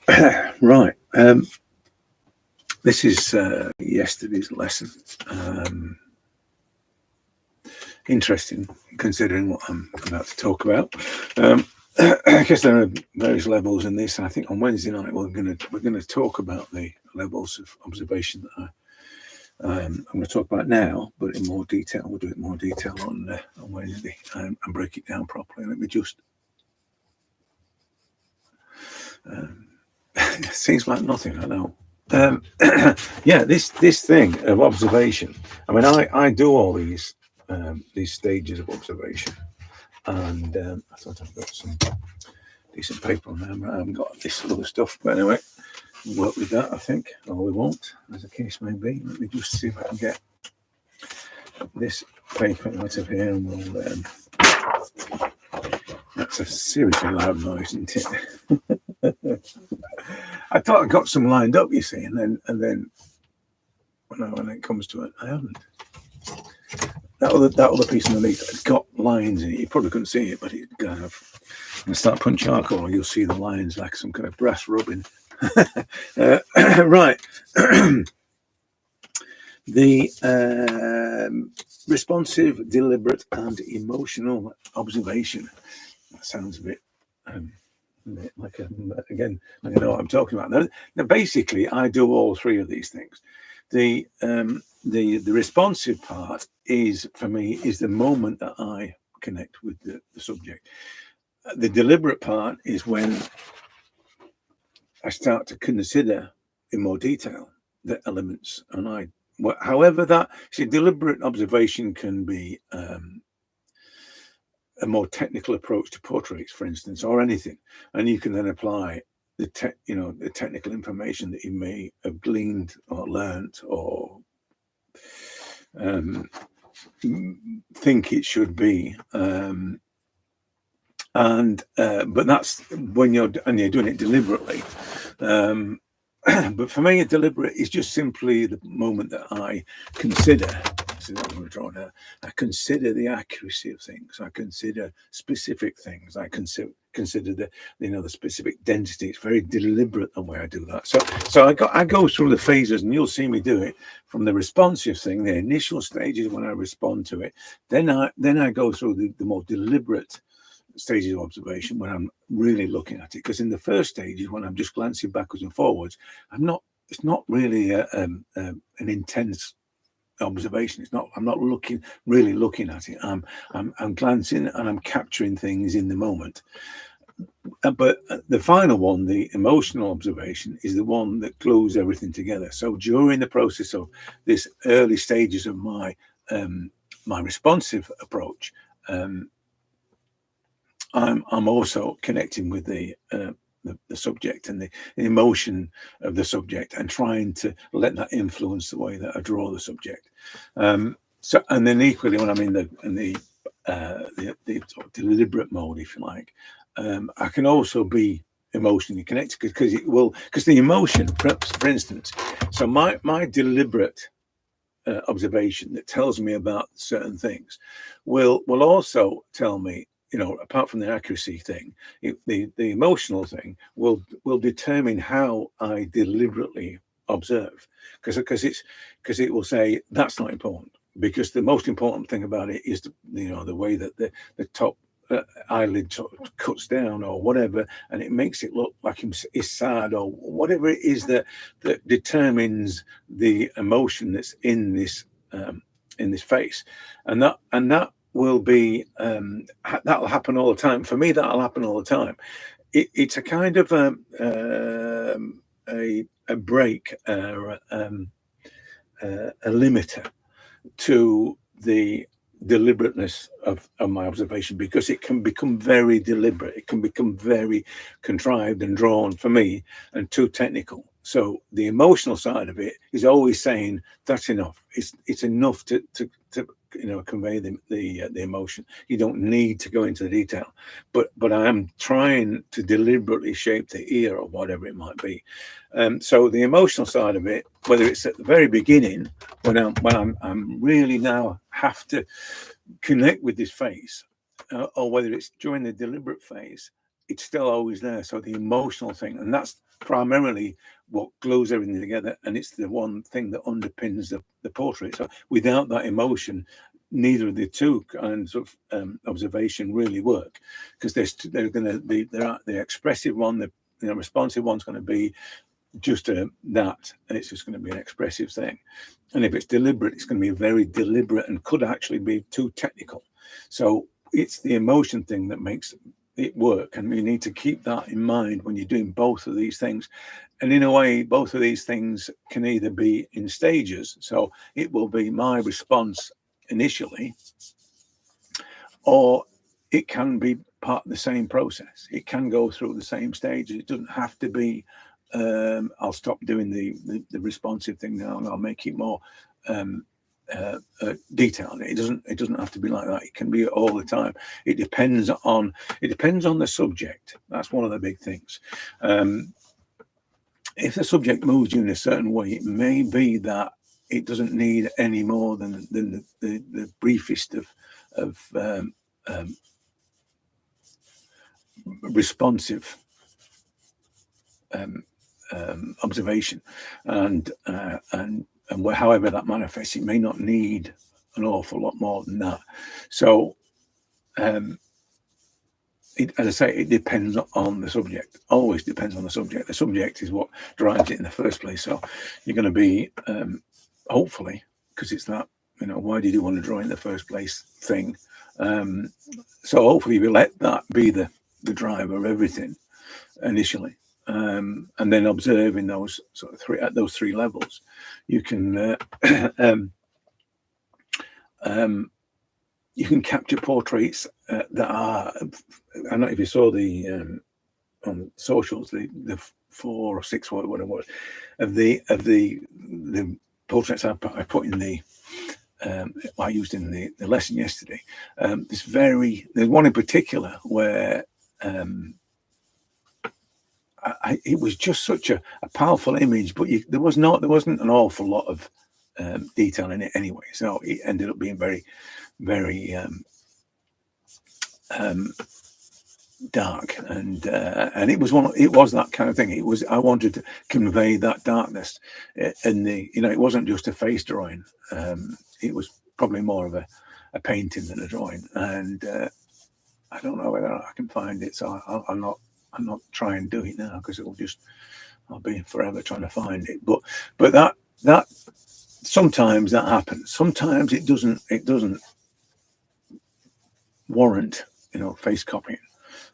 Right. This is yesterday's lesson. Interesting, considering what I'm about to talk about. I guess there are various levels in this. I think on Wednesday night we're going to talk about the levels of observation that I'm going to talk about now, but in more detail. We'll do it in more detail on Wednesday and break it down properly. Let me just. It seems like nothing, I know. Yeah, this thing of observation. I mean, I do all these stages of observation, and I thought I've got some decent paper on there, but I haven't got this other stuff. But anyway, we'll work with that, I think, or we won't, as the case may be. Let me just see if I can get this paper out of here, and we'll. That's a seriously loud noise, isn't it? I thought I got some lined up, you see, and then when it comes to it, I haven't. That other piece underneath, it's got lines in it. You probably couldn't see it, but it kind of. When I start putting charcoal, you'll see the lines like some kind of brass rubbing. Right. The responsive, deliberate, and emotional observation. That sounds a bit like again, I know what I'm talking about. Now, basically, I do all three of these things. The responsive part is, for me, is the moment that I connect with the subject. The deliberate part is when I start to consider in more detail the elements, and however that deliberate observation can be a more technical approach to portraits, for instance, or anything, and you can then apply the technical information that you may have gleaned or learnt or think it should be, but that's when you're doing it deliberately. But for me, a deliberate is just simply the moment that I consider. This is what I'm going to draw now. I consider the accuracy of things. I consider specific things. I consider the the specific density. It's very deliberate the way I do that. So I go through the phases, and you'll see me do it from the responsive thing, the initial stages when I respond to it. Then I go through the more deliberate stages of observation when I'm really looking at it, because in the first stages when I'm just glancing backwards and forwards, it's not really an intense observation. I'm not really looking at it. I'm glancing and I'm capturing things in the moment. But the final one, the emotional observation, is the one that glues everything together. So during the process of this early stages of my responsive approach, I'm also connecting with the subject and the emotion of the subject, and trying to let that influence the way that I draw the subject. So, and then equally, when I'm in the sort of deliberate mode, if you like, I can also be emotionally connected because the emotion, perhaps, for instance, so my deliberate observation that tells me about certain things will also tell me, apart from the accuracy thing, the emotional thing will determine how I deliberately observe, because it will say that's not important, because the most important thing about it is the way that the top eyelid sort of cuts down or whatever, and it makes it look like he's sad, or whatever it is that determines the emotion that's in this face, and that will be that'll happen all the time. For me, that'll happen all the time. It's a kind of a break, a limiter to the deliberateness of my observation, because it can become very deliberate. It can become very contrived and drawn for me, and too technical. So the emotional side of it is always saying that's enough. It's enough to convey the emotion. You don't need to go into the detail, but I am trying to deliberately shape the ear or whatever it might be. So the emotional side of it, whether it's at the very beginning when I'm really now have to connect with this face, or whether it's during the deliberate phase, it's still always there. So the emotional thing, and that's primarily what glues everything together, and it's the one thing that underpins the portrait. So without that emotion, neither of the two kinds of observation really work, because they're going to be the expressive one, the responsive one's going to be just that, and it's just going to be an expressive thing. And if it's deliberate, it's going to be very deliberate and could actually be too technical. So it's the emotion thing that makes it work, and you need to keep that in mind when you're doing both of these things. And in a way, both of these things can either be in stages, so it will be my response initially, or it can be part of the same process. It can go through the same stages. It doesn't have to be I'll stop doing the responsive thing now and I'll make it more detailed. It doesn't have to be like that. It can be all the time. It depends on the subject. That's one of the big things. If the subject moves you in a certain way, it may be that it doesn't need any more than the briefest of responsive observation, and however that manifests, it may not need an awful lot more than that. So, as I say, it depends on the subject. Always depends on the subject. The subject is what drives it in the first place. So, you're going to be hopefully, because it's that, why did you want to draw in the first place thing? So hopefully we let that be the driver of everything initially. And then observing those sort of those three levels, you can capture portraits that are. I don't know if you saw the on socials the 4 or 6 whatever it was of the portraits I put in the I used in the lesson yesterday. There's one in particular where. It was just such a powerful image, but there wasn't an awful lot of detail in it anyway. So it ended up being very, very dark, and it was that kind of thing. I wanted to convey that darkness, and it wasn't just a face drawing. It was probably more of a painting than a drawing, and I don't know whether I can find it. So I'm not trying to do it now, because I'll be forever trying to find it. But that sometimes that happens. Sometimes it doesn't warrant face copying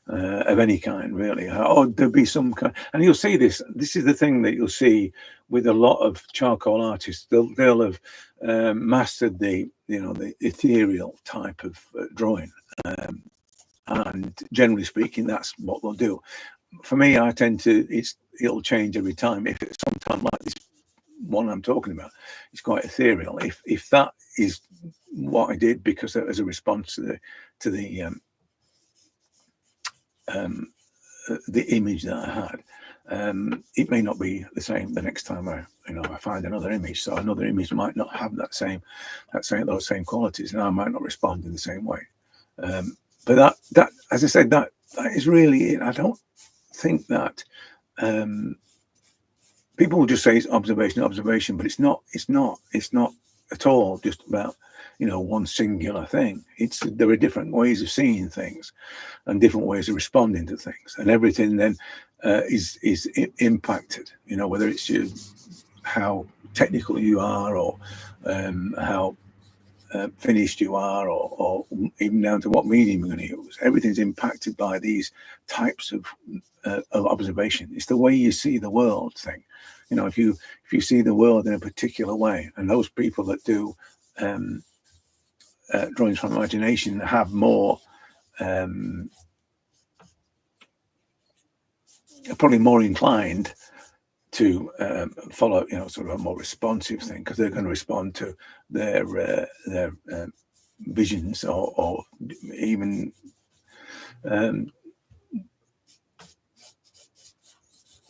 of any kind, really. Or there'll be some kind, and you'll see this. This is the thing that you'll see with a lot of charcoal artists. They'll have mastered the ethereal type of drawing. And generally speaking, that's what they'll do. For me, I tend to, it'll change every time. If it's sometime like this one I'm talking about, it's quite ethereal. If that is what I did because as a response to the image that I had, it may not be the same the next time I find another image. So another image might not have those same qualities, and I might not respond in the same way. But that, as I said, that is really it. I don't think that people will just say it's observation, but it's not at all just about one singular thing. There are different ways of seeing things and different ways of responding to things, and everything then is impacted. Whether it's how technical you are, or how finished you are, or even down to what medium you're going to use. Everything's impacted by these types of observation. It's the way you see the world thing. If you see the world in a particular way, and those people that do drawings from imagination have more, probably more inclined to follow, sort of a more responsive thing, because they're going to respond to their visions, or even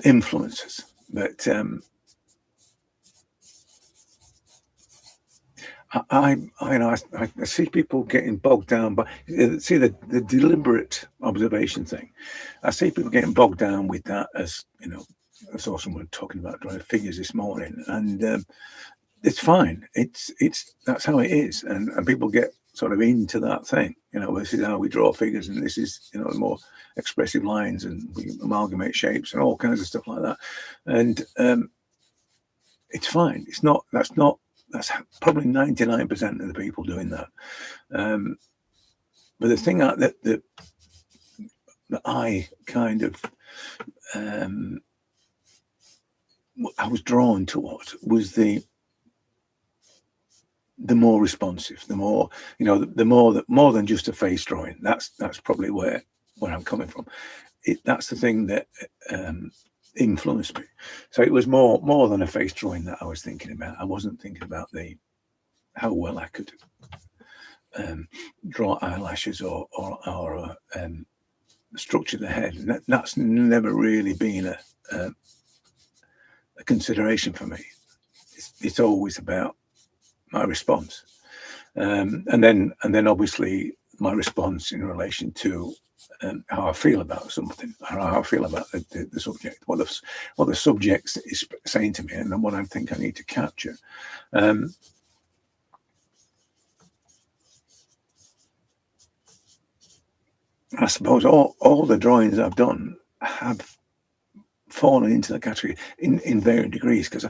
influences. But I see people getting bogged down by see the deliberate observation thing. I see people getting bogged down with that, as you know. I saw someone talking about drawing figures this morning, and it's fine. It's that's how it is, and people get sort of into that thing. You know, this is how we draw figures, and this is, you know, more expressive lines, and we amalgamate shapes and all kinds of stuff like that. And it's fine. It's not. That's probably 99% of the people doing that. But the thing that I kind of I was drawn towards was the more responsive, the more, you know, the more than just a face drawing. That's probably where I'm coming from. That's the thing that influenced me. So it was more than a face drawing that I was thinking about. I wasn't thinking about how well I could draw eyelashes or structure the head. And that's never really been a consideration for me. It's always about my response, and then obviously my response in relation to how I feel about something, or how I feel about the subject, what the subject is saying to me, and then what I think I need to capture. I suppose all the drawings I've done have fallen into the category in varying degrees, because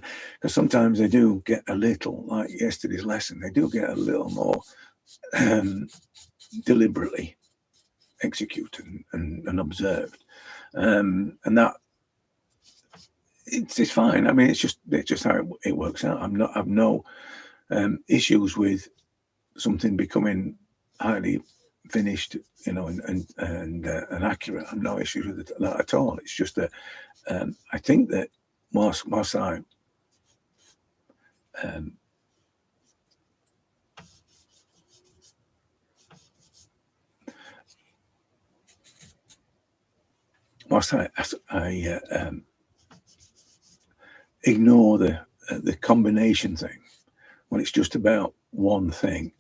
sometimes they do get a little, like yesterday's lesson, they do get a little more deliberately executed and observed, and that it's fine. I mean, it's just how it works out. I've no issues with something becoming highly finished, you know, and accurate. I've no issues with that at all. It's just that I think that whilst I ignore the combination thing, when it's just about one thing,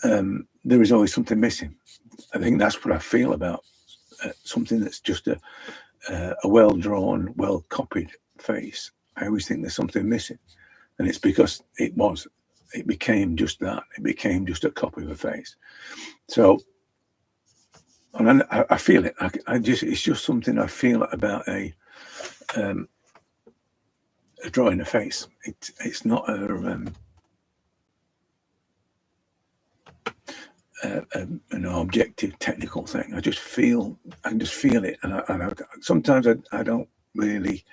there is always something missing. I think that's what I feel about something that's just a well-drawn, well-copied face. I always think there's something missing, and it's because it became just that. It became just a copy of a face. So, and I feel it. It's just something I feel about a drawing a face. It's not an objective technical thing. I just feel it, and sometimes I don't really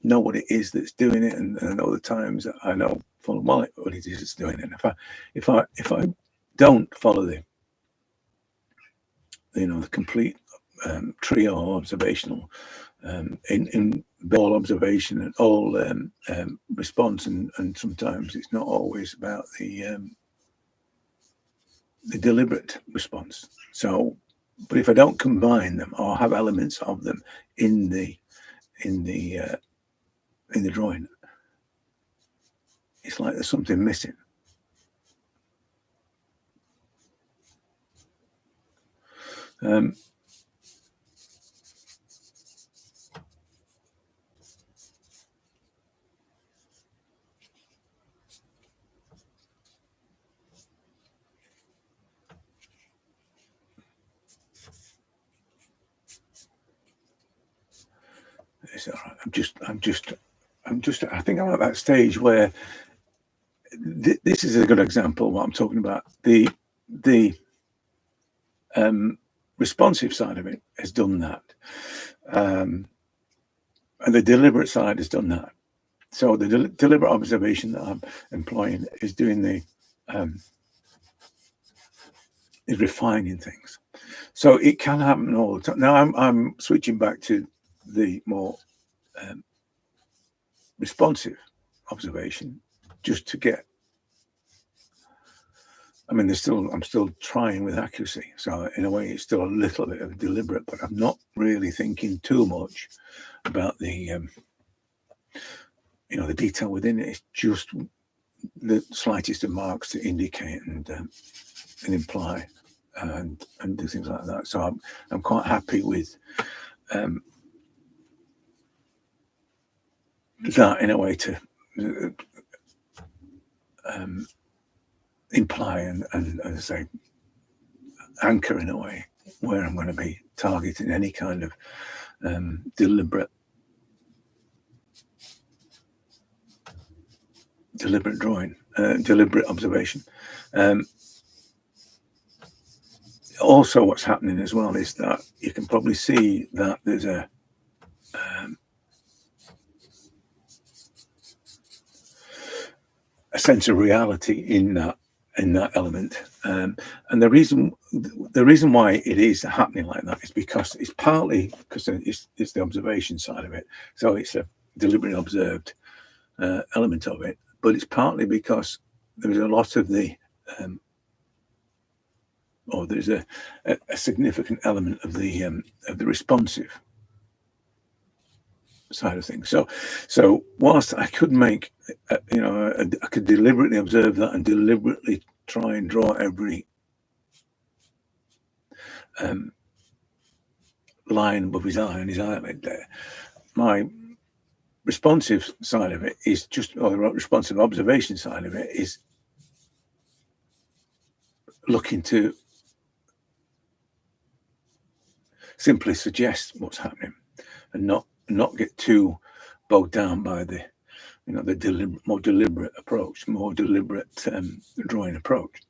know what it is that's doing it, and other times I know full well what it is that's doing it. If I don't follow the complete trio observational in all observation and all response, and sometimes it's not always about the deliberate response. So, but if I don't combine them or have elements of them in the drawing, it's like there's something missing. It's all right. I think I'm at that stage where this is a good example of what I'm talking about. The responsive side of it has done that, and the deliberate side has done that. So the deliberate observation that I'm employing is doing is refining things. So it can happen all the time. Now I'm switching back to the more responsive observation, just to get. I mean, I'm still trying with accuracy. So in a way, it's still a little bit of deliberate, but I'm not really thinking too much about the the detail within it. It's just the slightest of marks to indicate and imply and do things like that. So I'm quite happy with that in a way to imply and say anchor in a way where I'm going to be targeting any kind of deliberate drawing, deliberate observation. Also, what's happening as well is that you can probably see that there's a sense of reality in that element, and the reason why it is happening like that is because it's partly because it's the observation side of it, so it's a deliberately observed element of it, but it's partly because there's a lot of the or there's a significant element of the responsive side of things. So whilst I could make, I could deliberately observe that and deliberately try and draw every line above his eye and his eyelid there, my responsive side of it is just, or the responsive observation side of it is looking to simply suggest what's happening and not get too bogged down by the more deliberate approach, more deliberate drawing approach.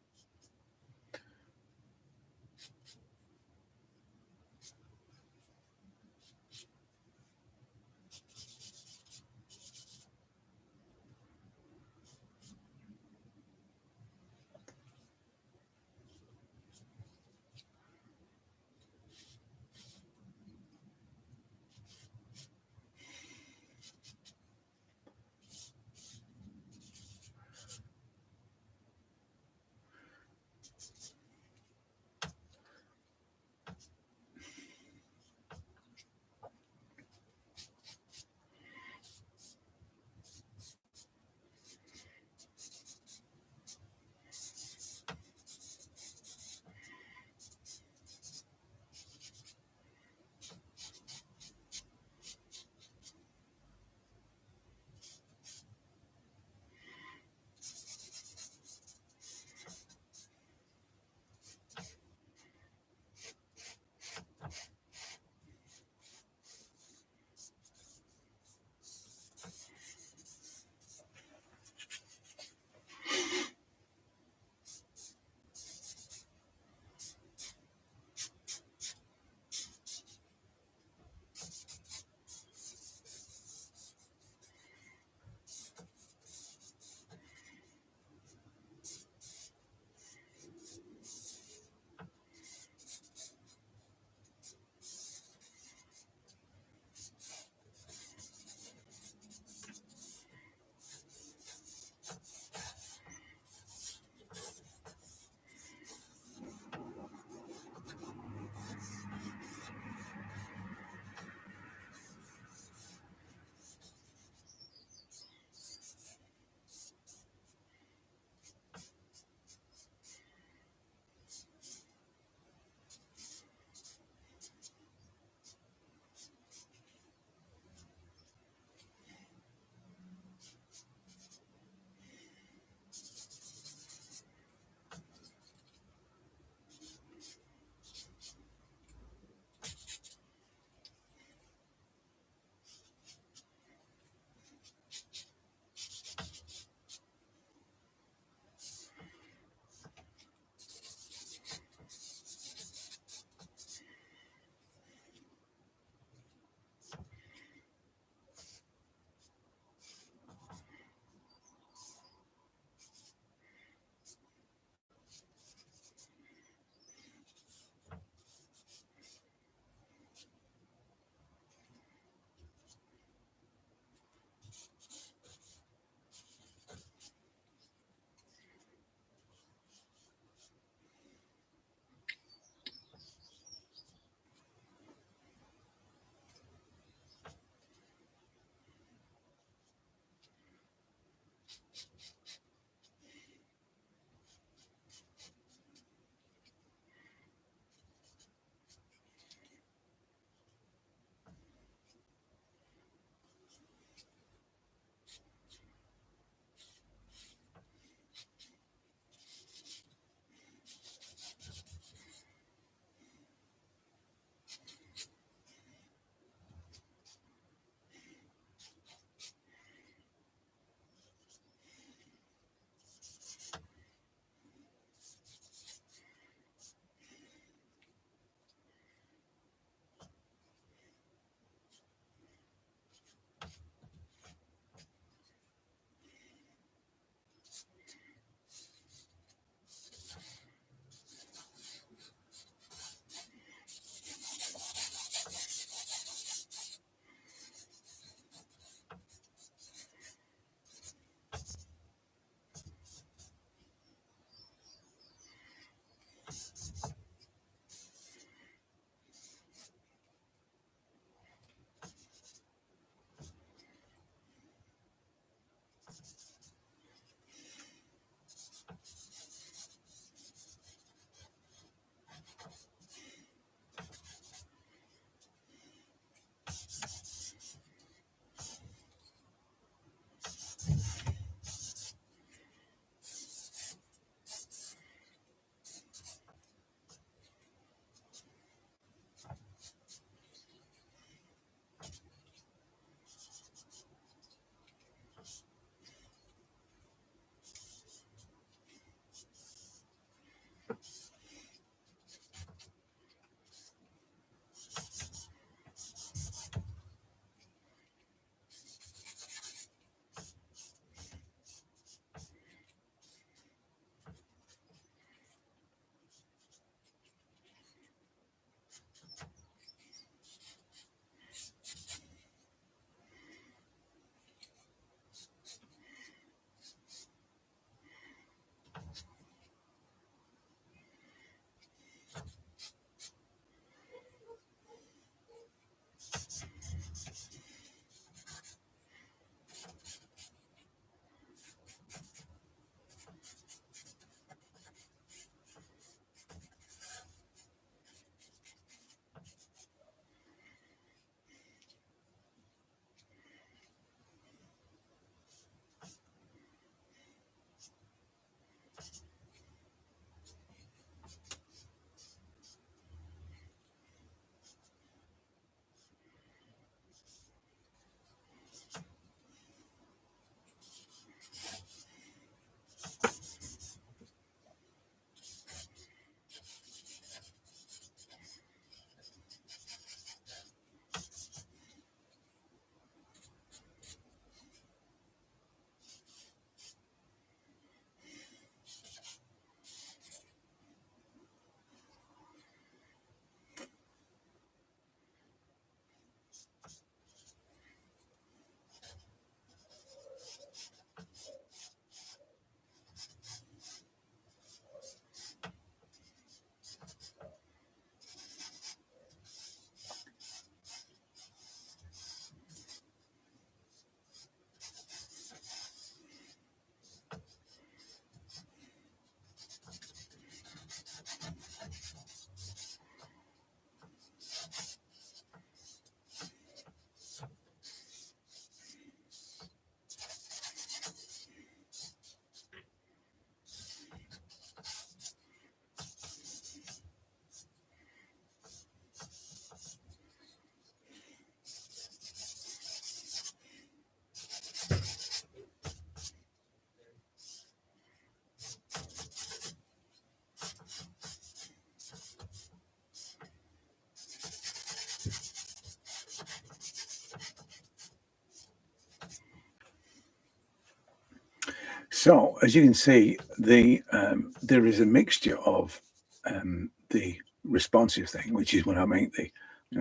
So as you can see, there is a mixture of the responsive thing, which is when I make the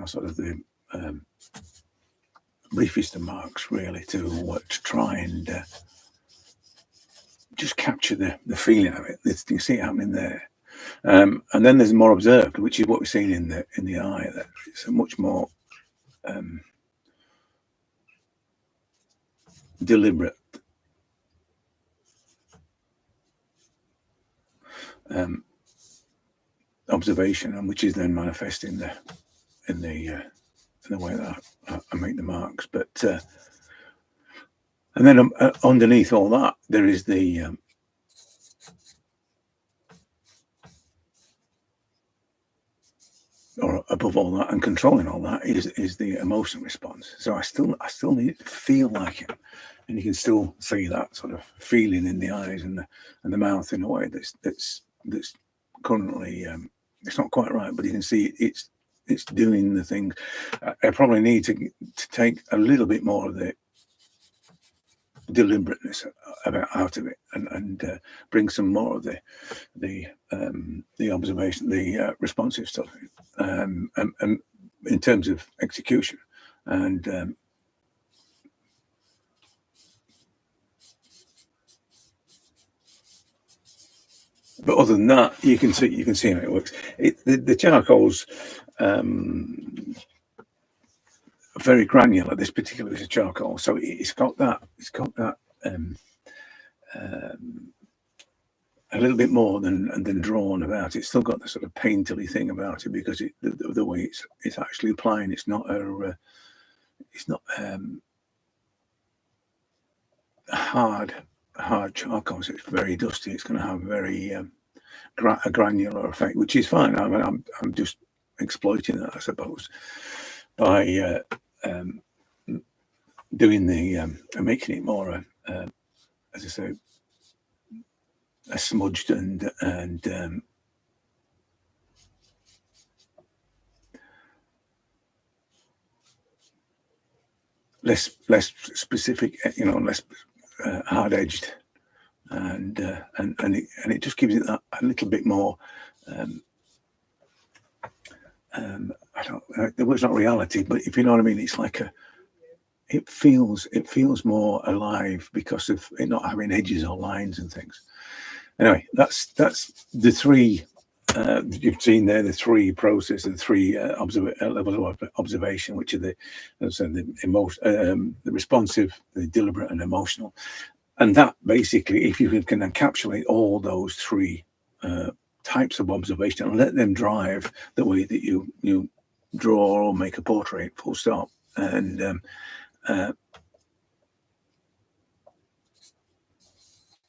sort of the briefest of marks, really, to try and just capture the feeling of it. You see it happening there. And then there's more observed, which is what we're seeing in the eye. That it's a much more deliberate observation, and which is then manifest in the way that I make the marks. But and then underneath all that, there is the or above all that, and controlling all that is the emotional response. So I still need it to feel like it, and you can still see that sort of feeling in the eyes and the mouth in a way that's currently it's not quite right, but you can see it's doing the thing. I probably need to take a little bit more of the deliberateness out of it, and bring some more of the observation, the responsive stuff, and in terms of execution, and but other than that, you can see how it works. The charcoal's very granular. This particular piece of charcoal, so it's got that a little bit more than drawn about it. It's still got the sort of painterly thing about it, because the way it's actually applying. It's not a hard charcoal. So it's very dusty. It's going to have very a granular effect, which is fine. I mean, I'm just exploiting that, I suppose, by doing making it more as I say, smudged and less specific, less hard edged, and it just gives it that a little bit more. I don't. The word's not reality, but if you know what I mean, it's like it feels more alive because of it not having edges or lines and things. Anyway, that's the three you've seen there, the three processes, the three levels of observation, which are the responsive, the deliberate, and emotional. And that basically, if you can encapsulate all those three types of observation and let them drive the way that you draw or make a portrait, full stop, and the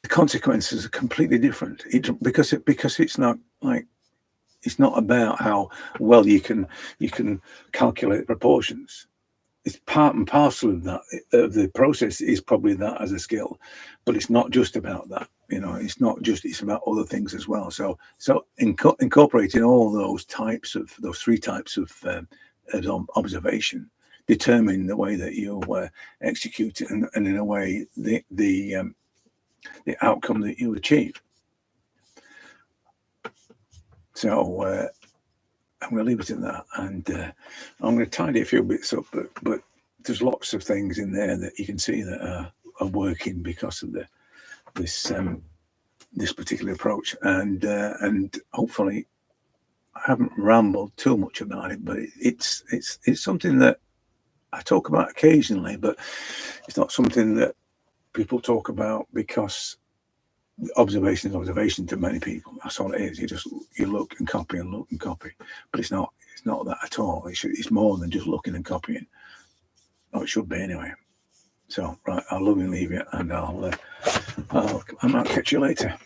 consequences are completely different. Because it's not like, it's not about how well you can calculate proportions. It's part and parcel of that. The process is probably that as a skill, but it's not just about that. It's not just. It's about other things as well. So incorporating all those three types of observation determine the way that you execute it, and in a way the outcome that you achieve. So I'm going to leave it at that, and I'm going to tidy a few bits up, but there's lots of things in there that you can see that are working because of this particular approach, and hopefully I haven't rambled too much about it, but it's something that I talk about occasionally, but it's not something that people talk about because observation is observation to many people. That's all it is. You look and copy and look and copy, but it's not that at all. It's more than just looking and copying. Oh, it should be anyway. So right, I'll love and leave you, and I might catch you later.